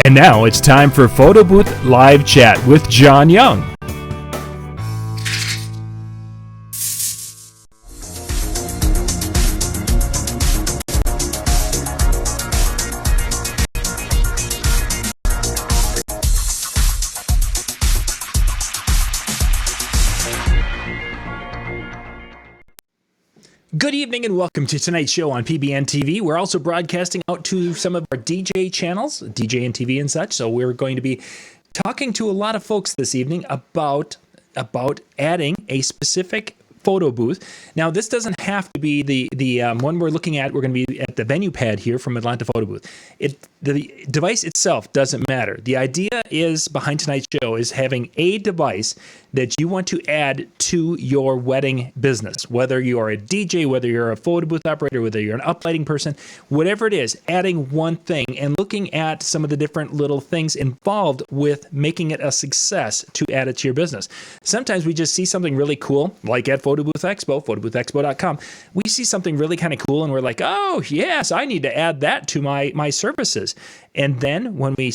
And now it's time for Photo Booth Live Chat with John Young. Good evening and welcome to tonight's show on PBN TV. We're also broadcasting out to some of our DJ channels, DJ and TV and such. So we're going to be talking to a lot of folks this evening about adding a specific photo booth. Now, this doesn't have to be the one we're looking at. We're going to be at the venue pad here from Atlanta Photo Booth. The device itself doesn't matter. The idea is behind tonight's show is having a device that you want to add to your wedding business. Whether you are a DJ, whether you're a photo booth operator, whether you're an uplighting person, whatever it is, adding one thing and looking at some of the different little things involved with making it a success to add it to your business. Sometimes we just see something really cool, like at Photo Booth Expo, photoboothexpo.com. We see something really kind of cool and we're like, oh yes, I need to add that to my services. And then when we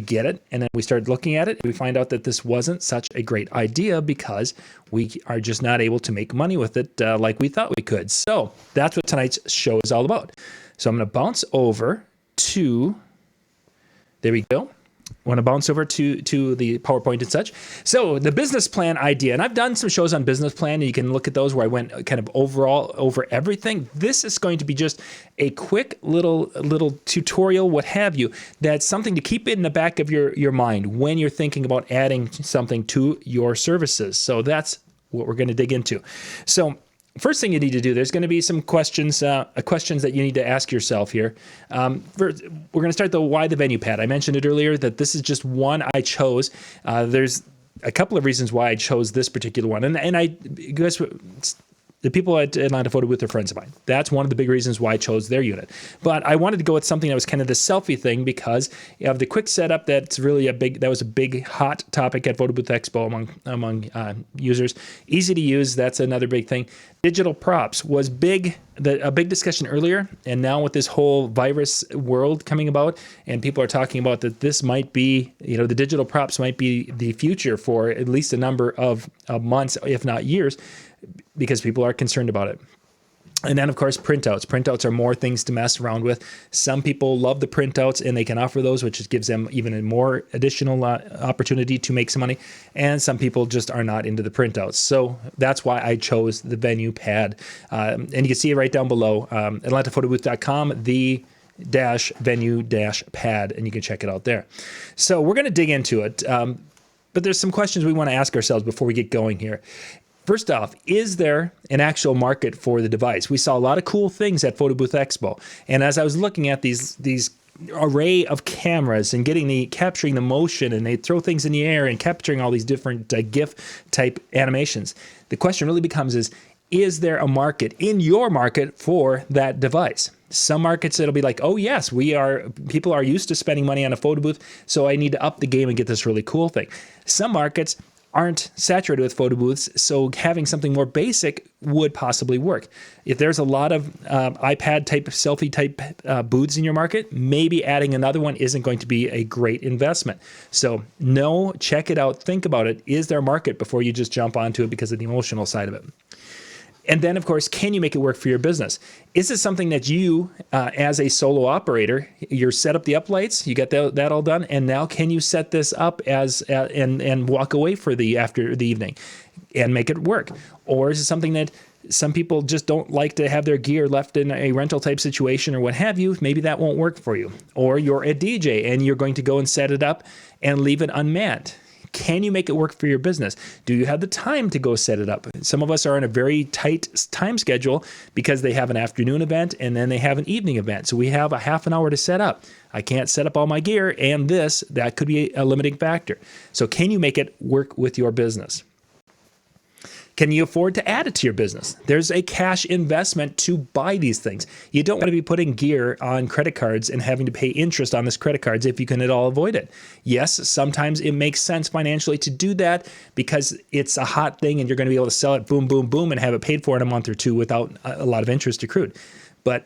get it, and then we start looking at it, and we find out that this wasn't such a great idea because we are just not able to make money with it like we thought we could. So that's what tonight's show is all about. So I'm going to bounce over to, there we go. I want to bounce over to the PowerPoint and such. So the business plan idea, and I've done some shows on business plan, and you can look at those where I went kind of overall over everything. This is going to be just a quick little tutorial, what have you, that's something to keep it in the back of your mind when you're thinking about adding something to your services. So that's what we're going to dig into. So first thing you need to do, there's going to be some questions that you need to ask yourself here. We're going to start the why the venue pad. I mentioned it earlier that this is just one I chose. There's a couple of reasons why I chose this particular one. And I guess the people at Atlanta Photo Booth are friends of mine. That's one of the big reasons why I chose their unit. But I wanted to go with something that was kind of the selfie thing because you have the quick setup. That was a big hot topic at Photo Booth Expo among users. Easy to use. That's another big thing. Digital props was big. A big discussion earlier, and now with this whole virus world coming about, and people are talking about that this might be, the digital props might be the future for at least a number of months, if not years, because people are concerned about it. And then, of course, printouts. Printouts are more things to mess around with. Some people love the printouts, and they can offer those, which gives them even a more additional opportunity to make some money. And some people just are not into the printouts. So that's why I chose the venue pad. And you can see it right down below, atlantaphotoBooth.com, the venue pad, and you can check it out there. So we're going to dig into it. But there's some questions we want to ask ourselves before we get going here. First off, is there an actual market for the device? We saw a lot of cool things at Photo Booth Expo. And as I was looking at these array of cameras and capturing the motion, and they throw things in the air and capturing all these different GIF type animations, the question really becomes is there a market in your market for that device? Some markets it'll be like, oh yes, people are used to spending money on a photo booth, so I need to up the game and get this really cool thing. Some markets aren't saturated with photo booths, so having something more basic would possibly work. If there's a lot of iPad type, selfie type booths in your market, maybe adding another one isn't going to be a great investment. So check it out, think about it. Is there a market before you just jump onto it because of the emotional side of it? And then, of course, can you make it work for your business? Is it something that you, as a solo operator, you're set up the uplights, you got that all done, and now can you set this up and walk away after the evening and make it work? Or is it something that some people just don't like to have their gear left in a rental type situation or what have you? Maybe that won't work for you. Or you're a DJ and you're going to go and set it up and leave it unmanned. Can you make it work for your business? Do you have the time to go set it up? Some of us are in a very tight time schedule because they have an afternoon event and then they have an evening event. So we have a half an hour to set up. I can't set up all my gear, and that could be a limiting factor. So can you make it work with your business? Can you afford to add it to your business? There's a cash investment to buy these things. You don't want to be putting gear on credit cards and having to pay interest on this credit cards if you can at all avoid it. Yes, sometimes it makes sense financially to do that because it's a hot thing and you're going to be able to sell it boom, boom, boom and have it paid for in a month or two without a lot of interest accrued. But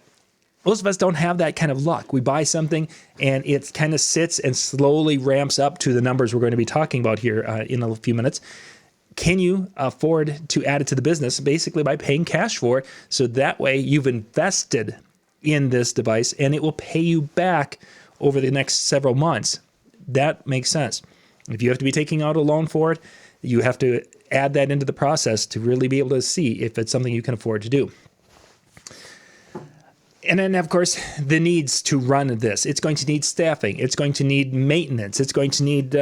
most of us don't have that kind of luck. We buy something and it kind of sits and slowly ramps up to the numbers we're going to be talking about here in a few minutes. Can you afford to add it to the business basically by paying cash for it? So that way you've invested in this device and it will pay you back over the next several months. That makes sense. If you have to be taking out a loan for it, you have to add that into the process to really be able to see if it's something you can afford to do. And then, of course, the needs to run this. It's going to need staffing. It's going to need maintenance. It's going to need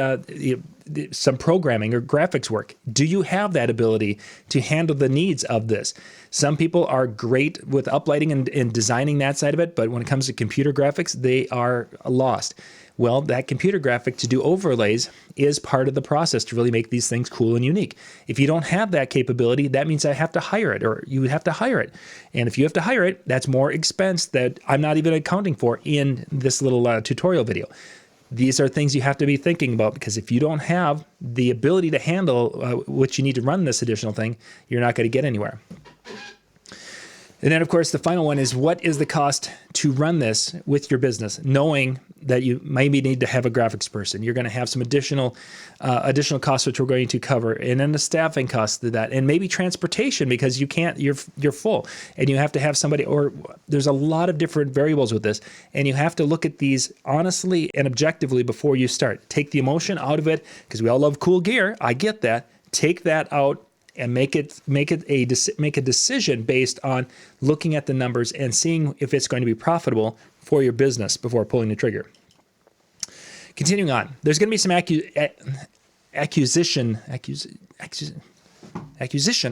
some programming or graphics work. Do you have that ability to handle the needs of this? Some people are great with uplighting and designing that side of it, but when it comes to computer graphics, they are lost. Well, that computer graphic to do overlays is part of the process to really make these things cool and unique. If you don't have that capability, that means I have to hire it, or you have to hire it. And if you have to hire it, that's more expense that I'm not even accounting for in this little tutorial video. These are things you have to be thinking about, because if you don't have the ability to handle what you need to run this additional thing, you're not going to get anywhere. And then, of course, the final one is, what is the cost to run this with your business, knowing that you maybe need to have a graphics person? You're going to have some additional costs, which we're going to cover, and then the staffing costs to that, and maybe transportation, because you can't, you're full, and you have to have somebody, or there's a lot of different variables with this, and you have to look at these honestly and objectively before you start. Take the emotion out of it, because we all love cool gear. I get that. Take that out and make a decision based on looking at the numbers and seeing if it's going to be profitable for your business before pulling the trigger. Continuing on, there's going to be some acquisition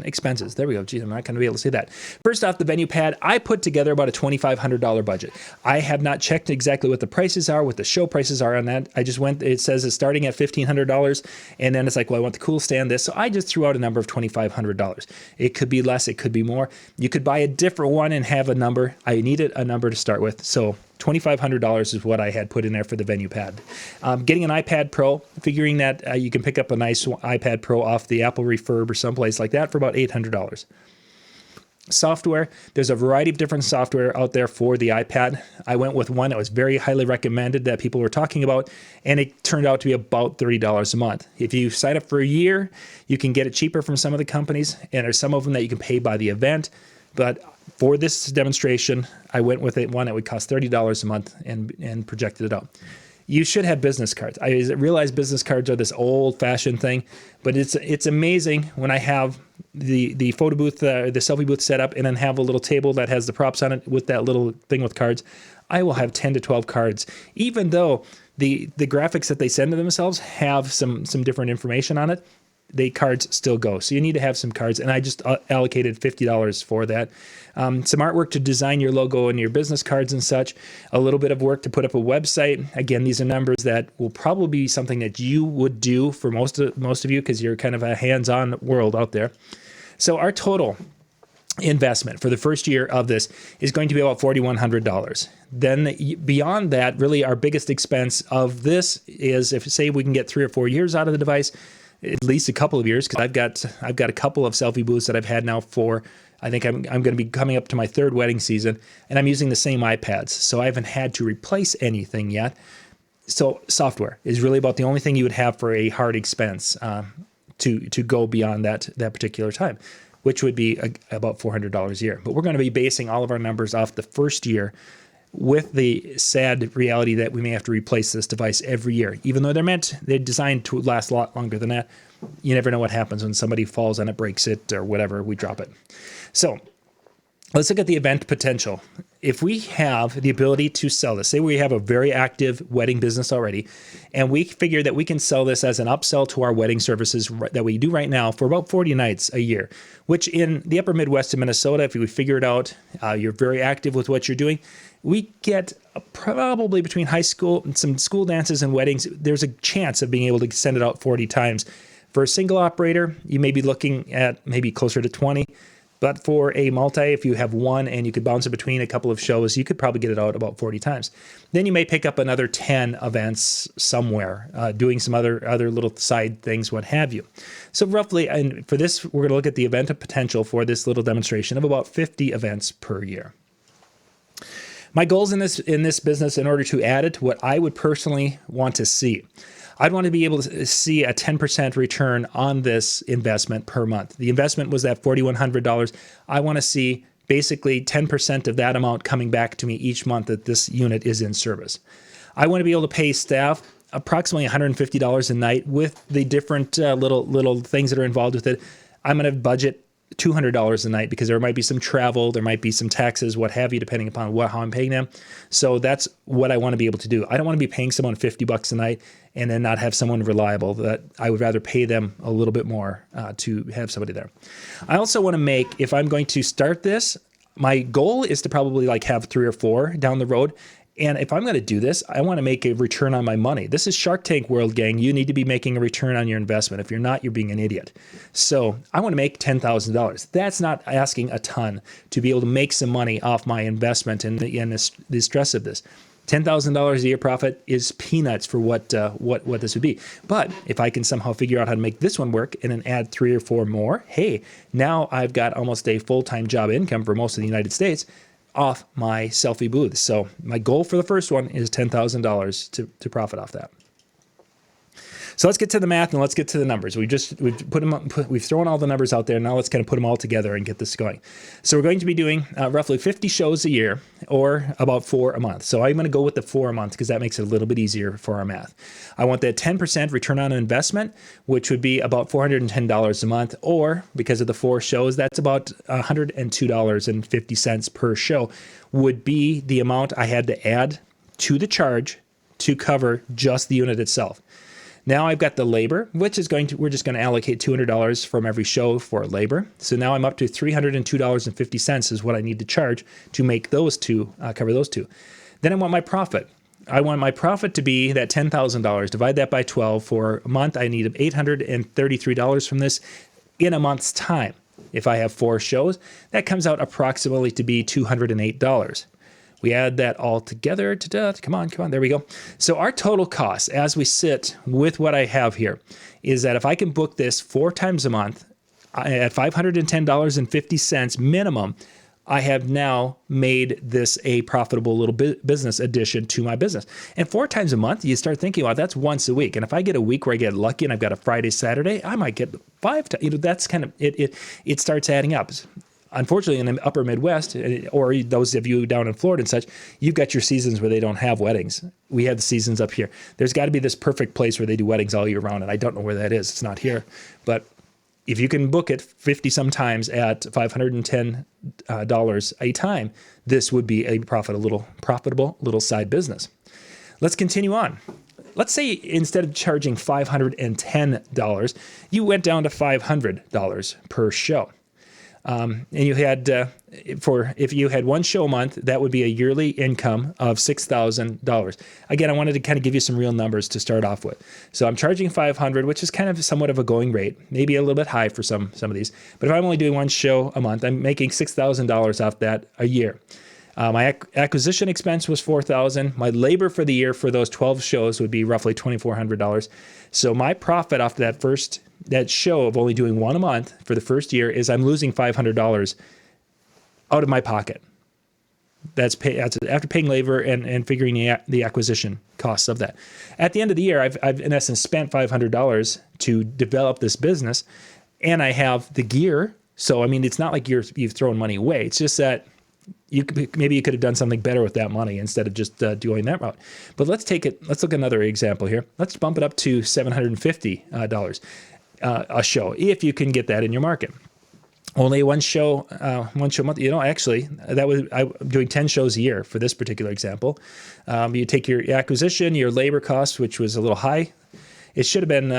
expenses. There we go. Geez, I'm not going to be able to say that. First off, the venue pad. I put together about a $2,500 budget. I have not checked exactly what the prices are, what the show prices are on that. I just went, it says it's starting at $1,500, and then it's like, well, I want the cool stand this. So I just threw out a number of $2,500. It could be less, it could be more. You could buy a different one and have a number. I needed a number to start with. So $2,500 is what I had put in there for the venue pad. Getting an iPad Pro, figuring that you can pick up a nice iPad Pro off the Apple Refurb or someplace like that for about $800. Software, there's a variety of different software out there for the iPad. I went with one that was very highly recommended that people were talking about, and it turned out to be about $30 a month. If you sign up for a year, you can get it cheaper from some of the companies, and there's some of them that you can pay by the event. But for this demonstration, I went with one that would cost $30 a month and projected it out. You should have business cards. I realize business cards are this old-fashioned thing, but it's amazing when I have the photo booth, the selfie booth set up, and then have a little table that has the props on it with that little thing with cards. I will have 10 to 12 cards, even though the graphics that they send to themselves have some different information on it. The cards still go. So you need to have some cards, and I just allocated $50 for that. Some artwork to design your logo and your business cards and such. A little bit of work to put up a website. Again, these are numbers that will probably be something that you would do for most of you, because you're kind of a hands-on world out there. So our total investment for the first year of this is going to be about $4,100. Then beyond that, really our biggest expense of this is, if say we can get 3 or 4 years out of the device, at least a couple of years, because I've got a couple of selfie booths that I've had now for, I think I'm going to be coming up to my 3rd wedding season, and I'm using the same iPads, so I haven't had to replace anything yet. So software is really about the only thing you would have for a hard expense to go beyond that particular time, which would be about $400 a year. But we're going to be basing all of our numbers off the first year, with the sad reality that we may have to replace this device every year. Even though they're designed to last a lot longer than that, you never know what happens when somebody falls on it, breaks it, or whatever, we drop it. So let's look at the event potential. If we have the ability to sell this, say we have a very active wedding business already, and we figure that we can sell this as an upsell to our wedding services that we do right now for about 40 nights a year, which in the upper Midwest of Minnesota, if we figure it out, you're very active with what you're doing, we get probably between high school and some school dances and weddings, there's a chance of being able to send it out 40 times. For a single operator, you may be looking at maybe closer to 20. But for a multi, if you have one and you could bounce it between a couple of shows, you could probably get it out about 40 times. Then you may pick up another 10 events somewhere, doing some other little side things, what have you. So roughly, and for this, we're going to look at the event of potential for this little demonstration of about 50 events per year. My goals in this business, in order to add it to what I would personally want to see, I'd want to be able to see a 10% return on this investment per month. The investment was that $4,100. I want to see basically 10% of that amount coming back to me each month that this unit is in service. I want to be able to pay staff approximately $150 a night with the different little things that are involved with it. I'm going to budget $200 a night because there might be some travel, there might be some taxes, what have you, depending upon how I'm paying them. So that's what I want to be able to do. I don't want to be paying someone $50 a night and then not have someone reliable. That I would rather pay them a little bit more to have somebody there. I also want to make, if I'm going to start this, my goal is to probably like have 3 or 4 down the road. And if I'm going to do this, I want to make a return on my money. This is Shark Tank World, gang. You need to be making a return on your investment. If you're not, you're being an idiot. So I want to make $10,000. That's not asking a ton to be able to make some money off my investment and the stress of this. $10,000 a year profit is peanuts for what this would be. But if I can somehow figure out how to make this one work and then add 3 or 4 more, hey, now I've got almost a full-time job income for most of the United States off my Selfie booth. So my goal for the first one is $10,000 to profit off that. So let's get to the math and let's get to the numbers. We've thrown all the numbers out there. Now let's kind of put them all together and get this going. So we're going to be doing roughly 50 shows a year, or about 4 a month. So I'm going to go with the 4 a month because that makes it a little bit easier for our math. I want that 10% return on investment, which would be about $410 a month, or because of the 4 shows, that's about $102.50 per show would be the amount I had to add to the charge to cover just the unit itself. Now I've got the labor, which is we're just going to allocate $200 from every show for labor. So now I'm up to $302.50 is what I need to charge to make those two, cover those two. Then I want my profit. I want my profit to be that $10,000. Divide that by 12 for a month. I need $833 from this in a month's time. If I have 4 shows, that comes out approximately to be $208. We add that all together. Come on, there we go. So our total cost as we sit with what I have here is that if I can book this 4 times a month at $510.50 minimum, I have now made this a profitable little business addition to my business. And 4 times a month, you start thinking, well, that's once a week. And if I get a week where I get lucky and I've got a Friday, Saturday, I might get 5 times. That's kind of, it starts adding up. Unfortunately, in the upper Midwest, or those of you down in Florida and such, you've got your seasons where they don't have weddings. We have the seasons up here. There's got to be this perfect place where they do weddings all year round, and I don't know where that is. It's not here. But if you can book it 50 sometimes at $510 a time, this would be a profitable little side business. Let's continue on. Let's say instead of charging $510, you went down to $500 per show. And you had, if you had 1 show a month, that would be a yearly income of $6,000. Again, I wanted to kind of give you some real numbers to start off with. So I'm charging $500, which is kind of somewhat of a going rate, maybe a little bit high for some of these. But if I'm only doing 1 show a month, I'm making $6,000 off that a year. My acquisition expense was $4,000. My labor for the year for those 12 shows would be roughly $2,400. So my profit off that show of only doing 1 a month for the first year is I'm losing $500 out of my pocket. That's after paying labor and figuring the acquisition costs of that. At the end of the year, I've in essence spent $500 to develop this business, and I have the gear. So I mean, it's not like you've thrown money away. It's just that maybe you could have done something better with that money instead of just doing that route. But let's look at another example here. Let's bump it up to $750 a show if you can get that in your market. Only 1 show a month. Actually, I'm doing 10 shows a year for this particular example. You take your acquisition, your labor cost, which was a little high. It should have been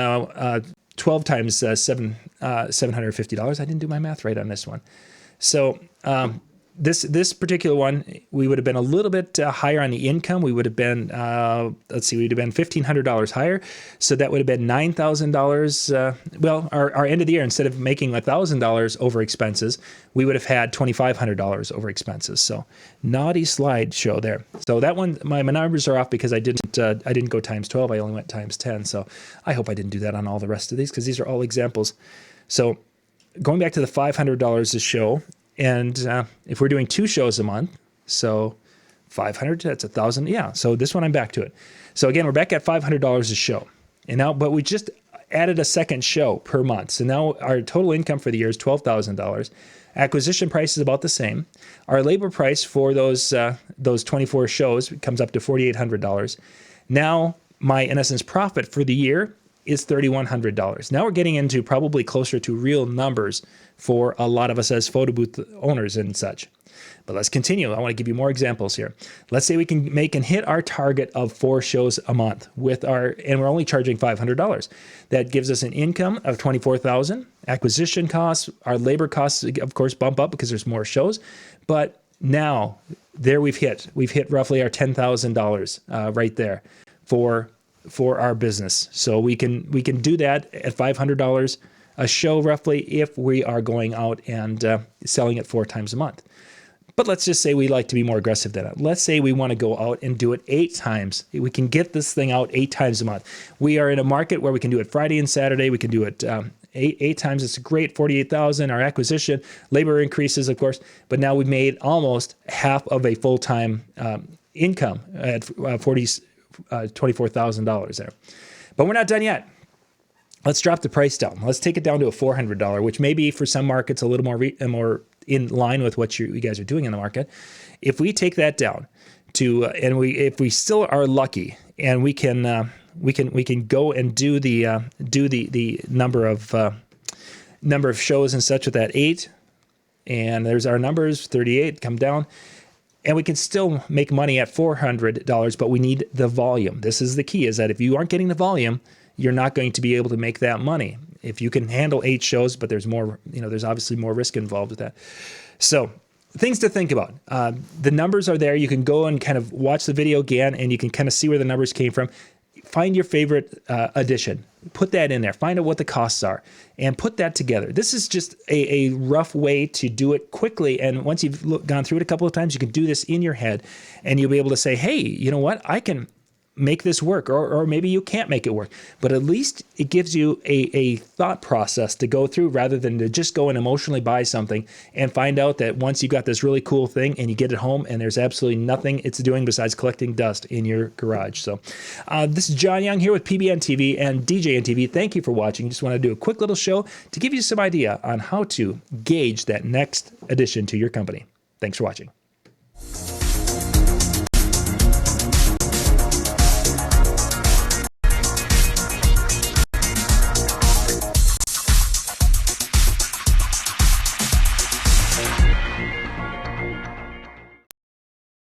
12 times $750. I didn't do my math right on this one. So this particular one, we would have been a little bit higher on the income. We would have been, we'd have been $1,500 higher. So that would have been $9,000. Our end of the year, instead of making $1,000 over expenses, we would have had $2,500 over expenses. So naughty slideshow there. So that one, my numbers are off because I didn't go times 12. I only went times 10. So I hope I didn't do that on all the rest of these because these are all examples. So going back to the $500 a show, and if we're doing 2 shows a month, so 500, that's 1,000. Yeah. So this one, I'm back to it. So again, we're back at $500 a show. And now, but we just added a second show per month. So now our total income for the year is $12,000. Acquisition price is about the same. Our labor price for those 24 shows comes up to $4,800. Now my, in essence, profit for the year is $3,100. Now we're getting into probably closer to real numbers for a lot of us as photo booth owners and such. But let's continue. I want to give you more examples here. Let's say we can make and hit our target of 4 shows a month with our, and we're only charging $500. That gives us an income of $24,000. Acquisition costs, our labor costs, of course, bump up because there's more shows. But now there we've hit roughly our $10,000 right there for our business. So we can do that at $500 a show roughly if we are going out and selling it 4 times a month. But let's just say we like to be more aggressive than that. Let's say we want to go out and do it 8 times. We can get this thing out 8 times a month. We are in a market where we can do it Friday and Saturday. We can do it eight times. It's great, 48,000. Our acquisition, labor increases, of course. But now we've made almost half of a full-time income at $24,000 there. But we're not done yet. Let's drop the price down. Let's take it down to a $400, which may be for some markets a little more in line with what you guys are doing in the market. If we take that down to, if we still are lucky, and we can go and do the number of shows and such with that 8, and there's our numbers 38 come down. And we can still make money at $400, but we need the volume. This is the key, is that if you aren't getting the volume, you're not going to be able to make that money. If you can handle 8 shows, but there's more, there's obviously more risk involved with that. So things to think about. The numbers are there. You can go and kind of watch the video again, and you can kind of see where the numbers came from. Find your favorite addition. Put that in there. Find out what the costs are and put that together. This is just a rough way to do it quickly. And once you've gone through it a couple of times, you can do this in your head, and you'll be able to say, hey, you know what? I can make this work, or maybe you can't make it work, but at least it gives you a thought process to go through rather than to just go and emotionally buy something and find out that once you've got this really cool thing and you get it home and there's absolutely nothing it's doing besides collecting dust in your garage. So this is John Young here with PBN TV and DJN TV. Thank you for watching. Just want to do a quick little show to give you some idea on how to gauge that next addition to your company. Thanks for watching.